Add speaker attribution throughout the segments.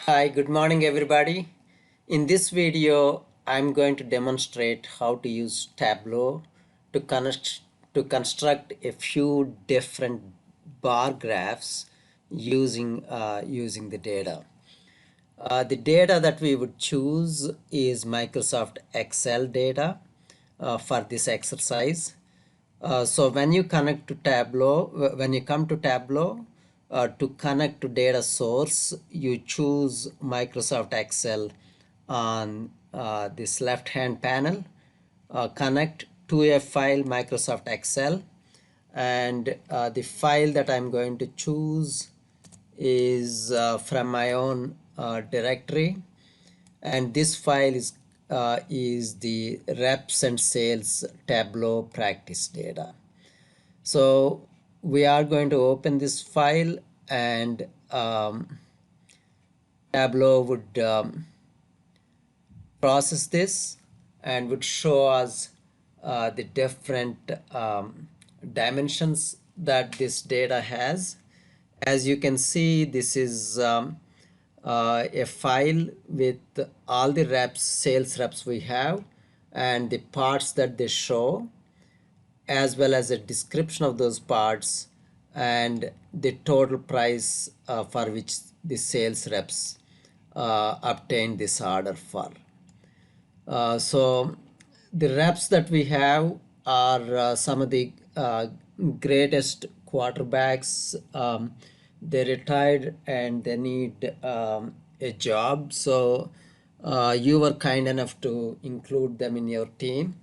Speaker 1: Hi, good morning everybody. In this video, I'm going to demonstrate how to use Tableau to construct a few different bar graphs using the data. The data that we would choose is Microsoft Excel data for this exercise. So when you connect to Tableau, when you come to Tableau to connect to data source, you choose Microsoft Excel on this left hand panel. Connect to a file Microsoft Excel, and the file that I'm going to choose is from my own directory, and this file is the reps and sales Tableau practice data. So we are going to open this file, and Tableau would process this and would show us the different dimensions that this data has. As you can see, this is a file with all the reps, sales reps we have, and the parts that they show, as well as a description of those parts and the total price for which the sales reps obtained this order for. So the reps that we have are some of the greatest quarterbacks. They retired and they need a job. So you were kind enough to include them in your team.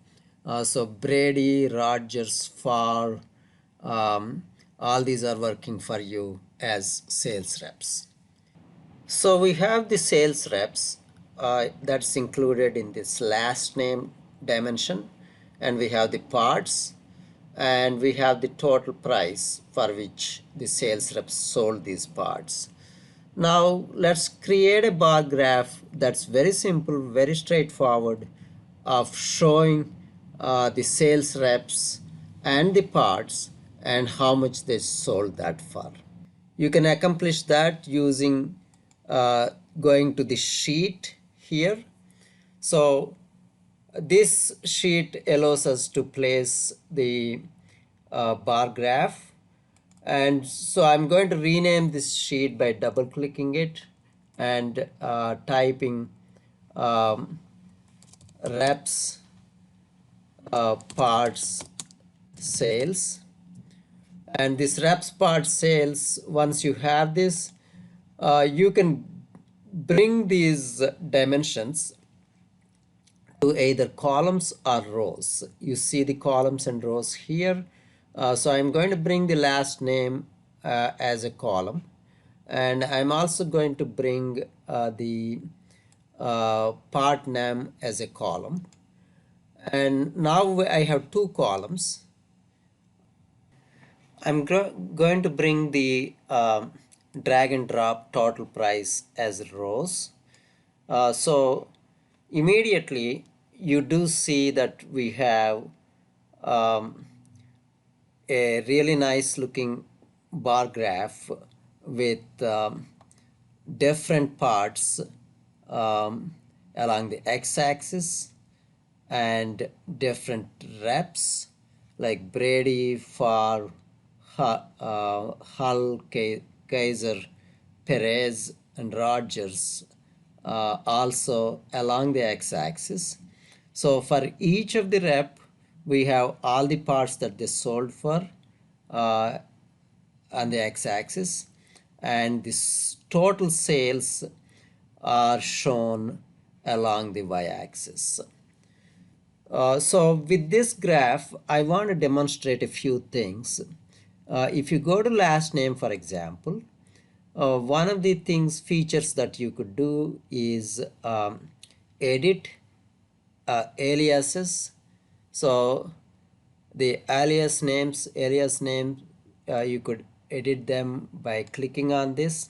Speaker 1: So Brady, Rodgers, Favre, all these are working for you as sales reps. So we have the sales reps that's included in this last name dimension, and we have the parts, and we have the total price for which the sales reps sold these parts. Now let's create a bar graph that's very simple, very straightforward, of showing the sales reps and the parts and how much they sold that for. You can accomplish that using uh, going to the sheet here. So this sheet allows us to place the bar graph, and so I'm going to rename this sheet by double clicking it and typing reps parts sales. And this reps parts sales, once you have this, you can bring these dimensions to either columns or rows. You see the columns and rows here. So I'm going to bring the last name as a column, and I'm also going to bring the part name as a column. And now I have two columns. I'm going to bring the drag and drop total price as rows. So immediately you do see that we have um, a really nice looking bar graph with different parts um, along the x-axis and different reps like Brady, Favre, Hull, Kaiser, Perez, and Rodgers, also along the x-axis. So for each of the rep, we have all the parts that they sold for uh, on the x-axis, and this total sales are shown along the y-axis. So with this graph, I want to demonstrate a few things. If you go to last name, for example, one of the features that you could do is edit aliases. So the alias name, you could edit them by clicking on this.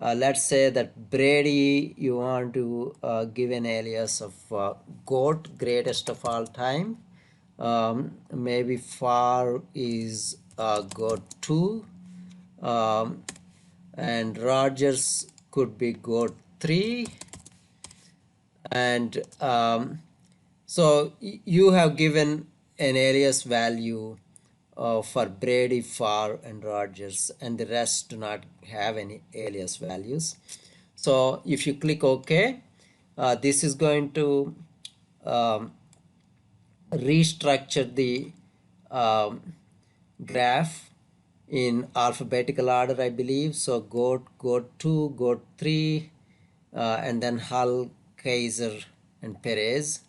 Speaker 1: Let's say that Brady, you want to give an alias of GOAT, greatest of all time. Maybe Favre is GOAT 2, and Rodgers could be GOAT 3, and so you have given an alias value for Brady, Farr, and Rogers, and the rest do not have any alias values. So if you click OK, this is going to um, restructure the um, graph in alphabetical order, I believe. So GOAT 2, GOAT 3, and then Hull, Kaiser, and Perez.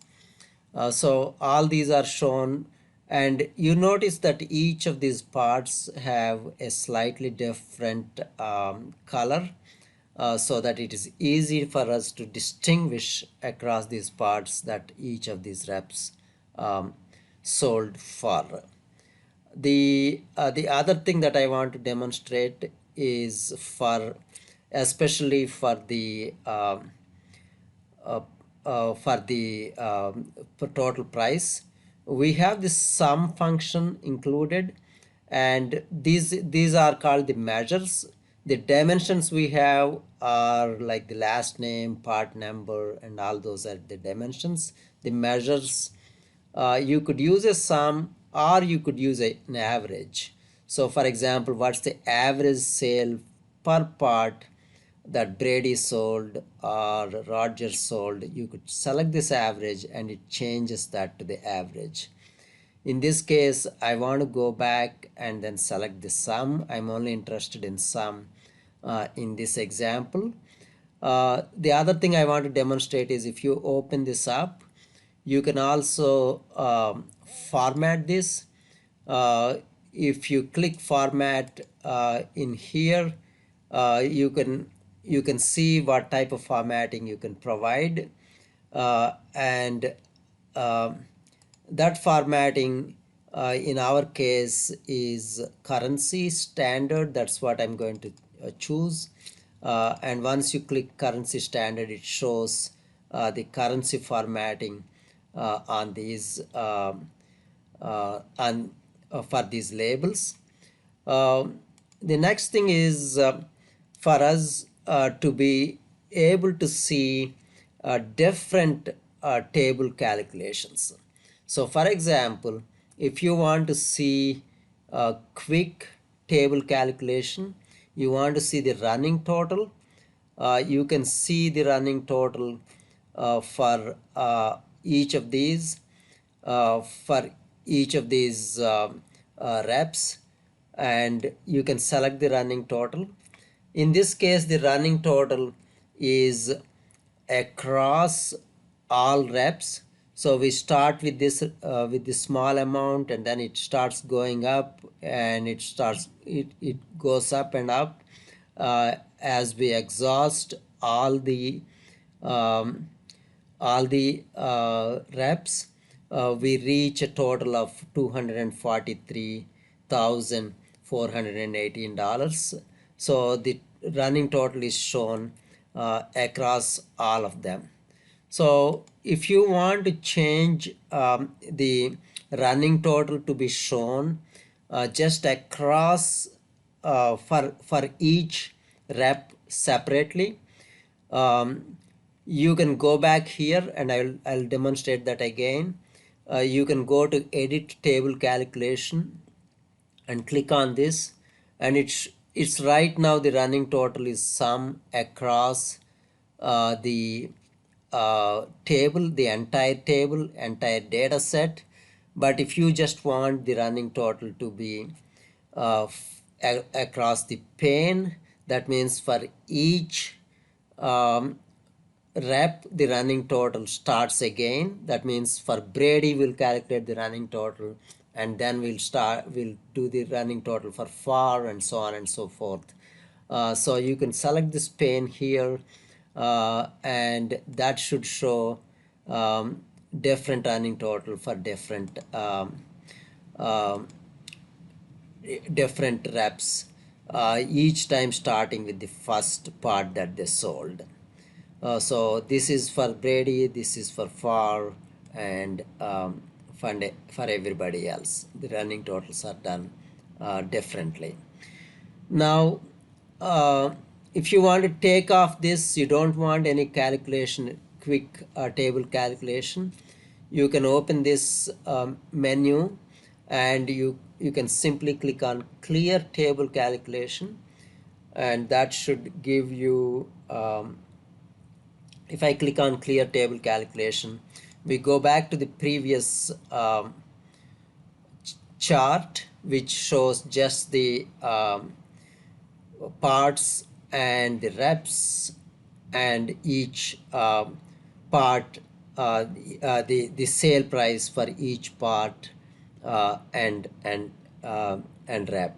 Speaker 1: So all these are shown, and you notice that each of these parts have a slightly different color, so that it is easy for us to distinguish across these parts that each of these reps um, sold for. The other thing that I want to demonstrate is especially uh, for total price, we have this sum function included, and these are called the measures. The dimensions we have are like the last name, part number, and all those are the dimensions. The measures, you could use a sum or you could use an average. So for example, what's the average sale per part that Brady sold or Rogers sold? You could select this average and it changes that to the average. In this case, I want to go back and then select the sum. I'm only interested in sum in this example. The other thing I want to demonstrate is if you open this up, you can also format this. If you click format in here, you can see what type of formatting you can provide, and that formatting in our case is currency standard. That's what I'm going to choose. And once you click currency standard, it shows the currency formatting on these for these labels. The next thing is for us to be able to see different table calculations. So for example, if you want to see a quick table calculation, you want to see the running total, you can see the running total for for each of these reps, and you can select the running total. In this case, the running total is across all reps. So we start with this small amount, and then it starts going up, and it goes up and up as we exhaust um, all the reps. We reach a total of $243,418. So the running total is shown across all of them. So if you want to change the running total to be shown just across for each rep separately, um, you can go back here, and I'll demonstrate that again. You can go to edit table calculation and click on this, and it's right now the running total is sum across the table, the entire data set. But if you just want the running total to be across the pane, that means for each rep, the running total starts again. That means for Brady, we'll calculate the running total, and then we'll do the running total for Farr, and so on and so forth. So you can select this pane here, and that should show different running total for um, different reps, each time starting with the first part that they sold. So this is for Brady, this is for Farr, and for everybody else. The running totals are done differently. Now, uh, If you want to take off this, you don't want any calculation, quick table calculation, you can open this menu, and you can simply click on clear table calculation, and that should give you if I click on clear table calculation, we go back to the previous chart, which shows just the parts and the reps, and each part, the sale price for each part, and rep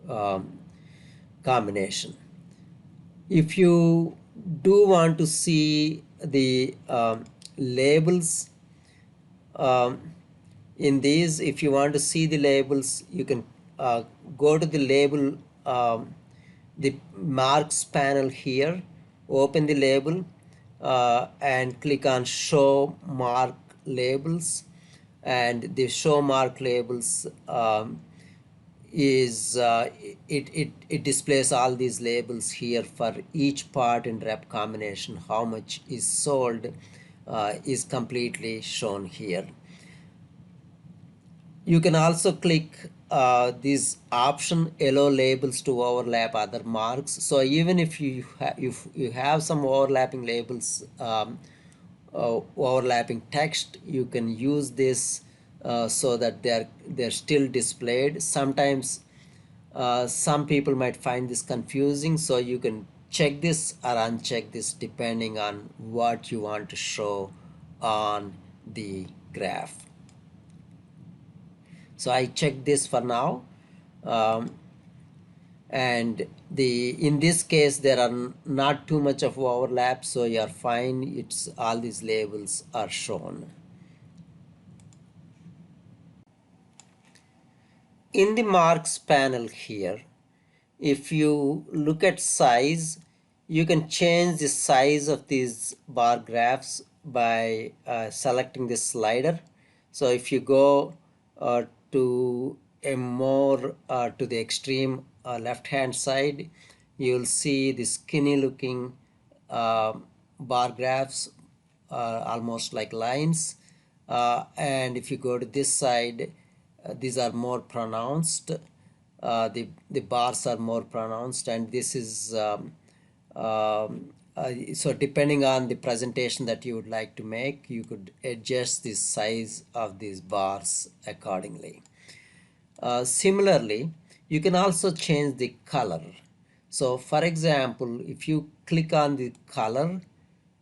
Speaker 1: um, combination. If you do want to see the labels um, in these, if you want to see the labels, you can go to the label, the marks panel here, open the label, and click on show mark labels, and the show mark labels is it displays all these labels here for each part and rep combination. How much is sold is completely shown here. You can also click this option, allow labels to overlap other marks. So even if if you have some overlapping labels, overlapping text, you can use this so that they're still displayed. Sometimes some people might find this confusing, so you can check this or uncheck this depending on what you want to show on the graph. So I check this for now, and in this case there are not too much of overlap, so you're fine. It's all these labels are shown. In the marks panel here, if you look at size, you can change the size of these bar graphs by selecting this slider. So if you go to a more to the extreme left hand side, you'll see the skinny looking uh, bar graphs, almost like lines, and if you go to this side, these are more pronounced. The bars are more pronounced, and this is so depending on the presentation that you would like to make, you could adjust the size of these bars accordingly. Similarly, you can also change the color. So for example, if you click on the color,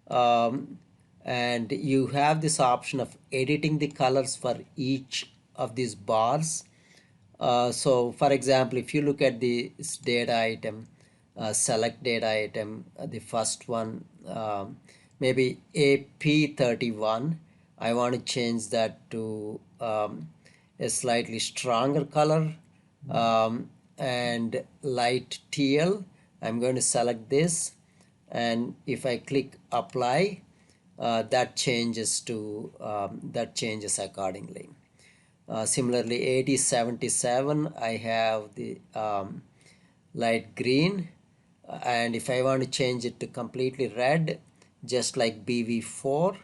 Speaker 1: um, and you have this option of editing the colors for each of these bars. So for example, if you look at this data item, select data item, the first one, maybe AP31, I want to change that to a slightly stronger color, and light teal. I'm going to select this, and if I click apply, that changes accordingly. Similarly, 8077, I have the light green, and if I want to change it to completely red, just like BV4,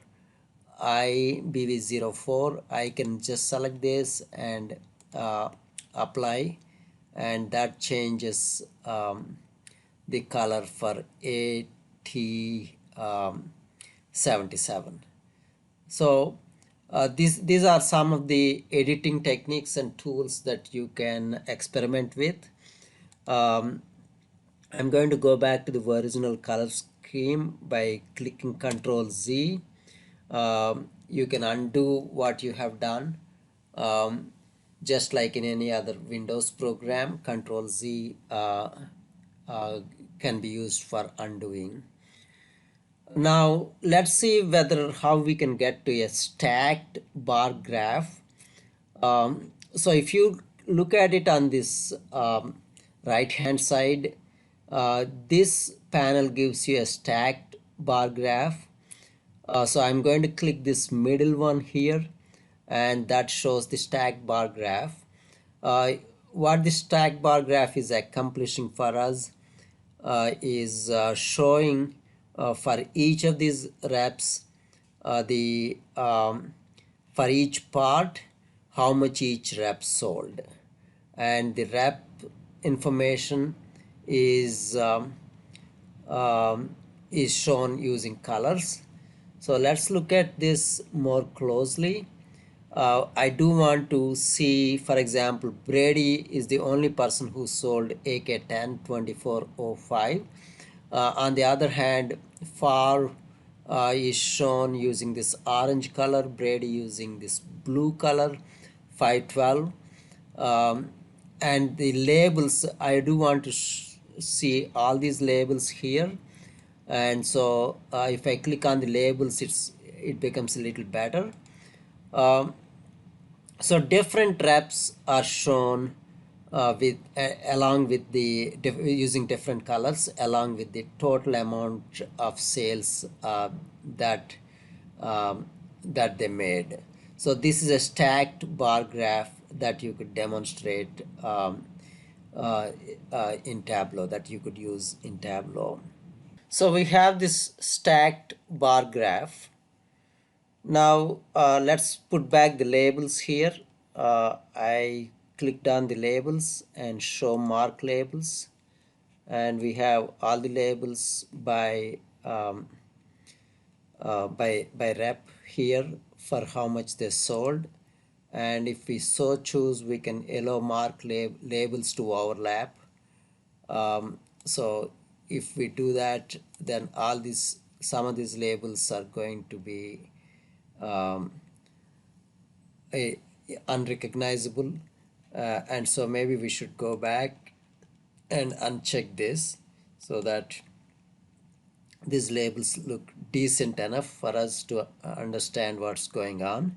Speaker 1: BV04, I can just select this and apply, and that changes the color for AT77. So these are some of the editing techniques and tools that you can experiment with. I'm going to go back to the original color scheme by clicking Ctrl Z. You can undo what you have done. Just like in any other Windows program, Ctrl Z uh, can be used for undoing. Now let's see whether how we can get to a stacked bar graph. So if you look at it on this right hand side, this panel gives you a stacked bar graph. So I'm going to click this middle one here, and that shows the stacked bar graph. What the stacked bar graph is accomplishing for us, is showing for each of these reps the for each part how much each rep sold, and the rep information is is shown using colors. So let's look at this more closely. I do want to see, for example, Brady is the only person who sold AK-10 2405. On the other hand, Favre is shown using this orange color, Brady using this blue color, 512. And the labels, I do want to see all these labels here. And so if I click on the labels, it becomes a little better. Um, so different reps are shown with along with the using different colors along with the total amount of sales that that they made. So this is a stacked bar graph that you could demonstrate in Tableau, that you could use in Tableau. So we have this stacked bar graph. Now let's put back the labels here. I clicked on the labels and show mark labels, and we have all the labels by rep here for how much they sold. And if we so choose, we can yellow mark labels to overlap. So if we do that, then some of these labels are going to be um, unrecognizable, and so maybe we should go back and uncheck this so that these labels look decent enough for us to understand what's going on.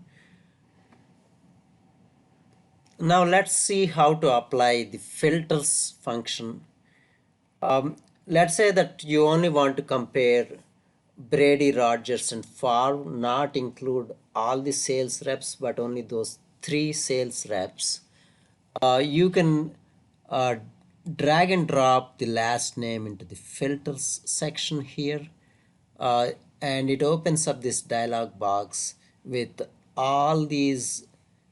Speaker 1: Now let's see how to apply the filters function. Let's say that you only want to compare Brady, Rogers, and Favre, not include all the sales reps, but only those 3 sales reps. You can drag and drop the last name into the filters section here, and it opens up this dialog box with all these.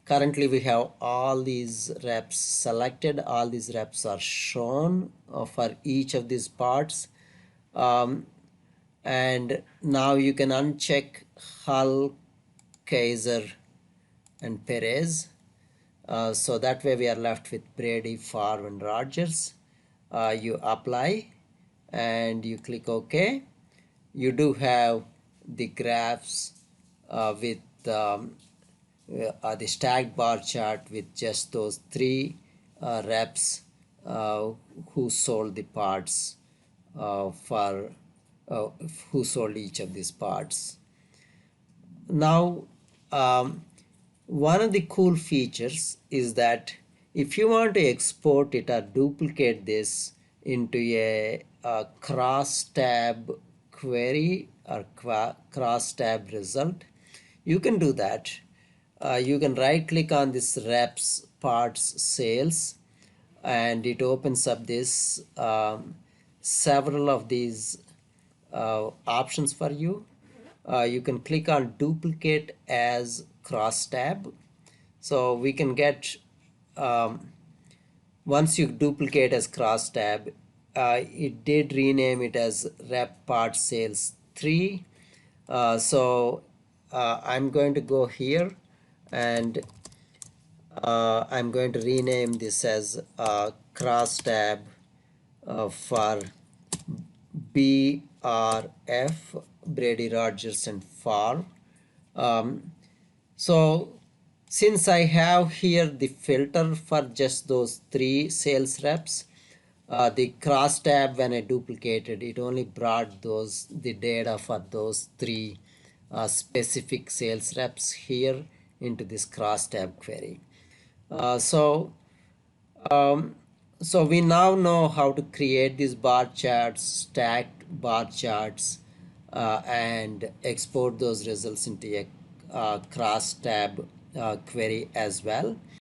Speaker 1: Currently we have all these reps selected, all these reps are shown for each of these parts. And now you can uncheck Hull, Kaiser, and Perez. So that way we are left with Brady, Favre, and Rogers. You apply and you click OK. You do have the graphs with the stacked bar chart with just those 3 reps who sold the parts for who sold each of these parts. Now one of the cool features is that if you want to export it or duplicate this into a cross-tab query or cross-tab result, you can do that. You can right click on this reps parts sales, and it opens up this several of these options for you. You can click on duplicate as cross tab, so we can get once you duplicate as cross tab, it did rename it as rep part sales 3. So I'm going to go here and I'm going to rename this as cross tab for BRF, Brady, Rogers, and Favre. So since I have here the filter for just those 3 sales reps, the cross tab, when I duplicated, it only brought the data for those 3 specific sales reps here into this cross tab query. So we now know how to create these bar charts, stacked bar charts, and export those results into a cross tab query as well.